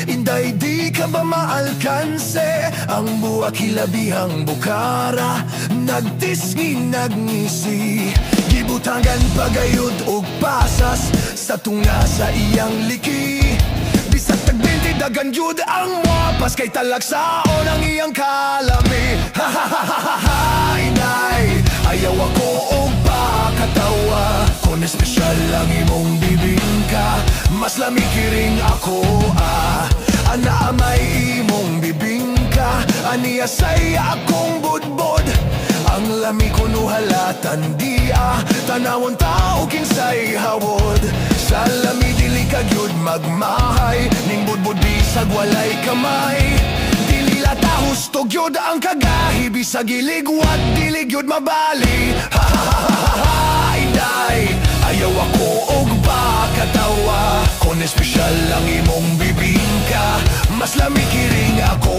Inday, di ka ba maalkanse? Ang buwak hilabihang bukara, nagtisgi nagngisi. Gibutangan pagayod og pasas sa tunga sa iyang liki. Bisag tagbinti dagan jud ang wapas, kay talagsaon ang iyang kalami. Ha ha ha ha ha, inay, ayaw ako og pakatawa. Kung espesyal ang imong bibingka, mas lamikiring ako ana may imong bibingka, aniya say akong budbod. Ang lami ko no halatan dia, tanawon tao kinsay hawod. Sa lami dili kagyud magmahay, ning budbod bisag walay kamay. Dili lata husto gyud ang kagahi, bisag iligwat dili gyud mabali. Ha ha ha ha ha, inday, ayaw ako og pakatawa. Kung espesyal ang imong bibingka, mas lamikiring ako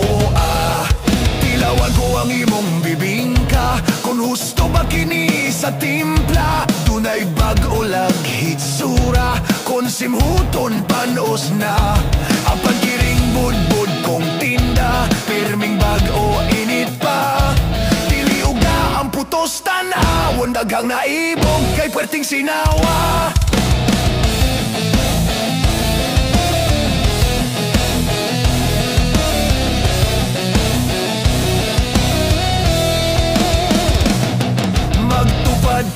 tilawan ko ang imong bibingka. Kung husto ba kini sa timpla, dunay bag-o lag hitsura. Kung simhuton panos na, apan kiring budbud kong tinda, pirming bag-o init pa. Dili uga ang putos tanawon, daghang naibog kay puwerteng sinawa.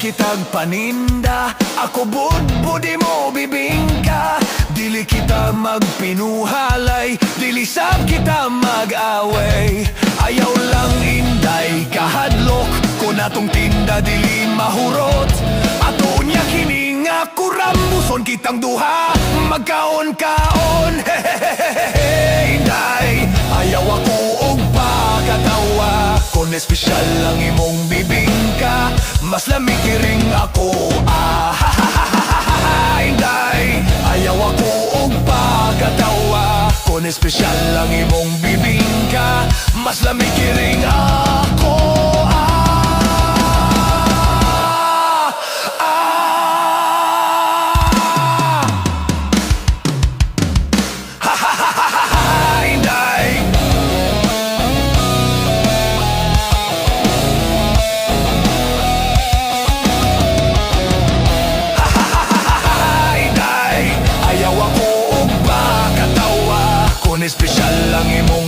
Kitag paninda, ako budbudi mo bibingka. Dili kita magpinuhalay, dili sab kita mag-away. Ayaw lang inday kahadlok, kung atong tinda dili mahurot. Ato niya kini nga kurambuson, kitang duha magkaon-kaon. Hehehehe, inday, ayaw ako og pakatawa. Kung espesyal lang imong bibingka, mas lamikiring ako inday, ayaw ako og pagkatawa. Kung espesyal lang imong bibingka, mas lamikiring ako espesyal lang imong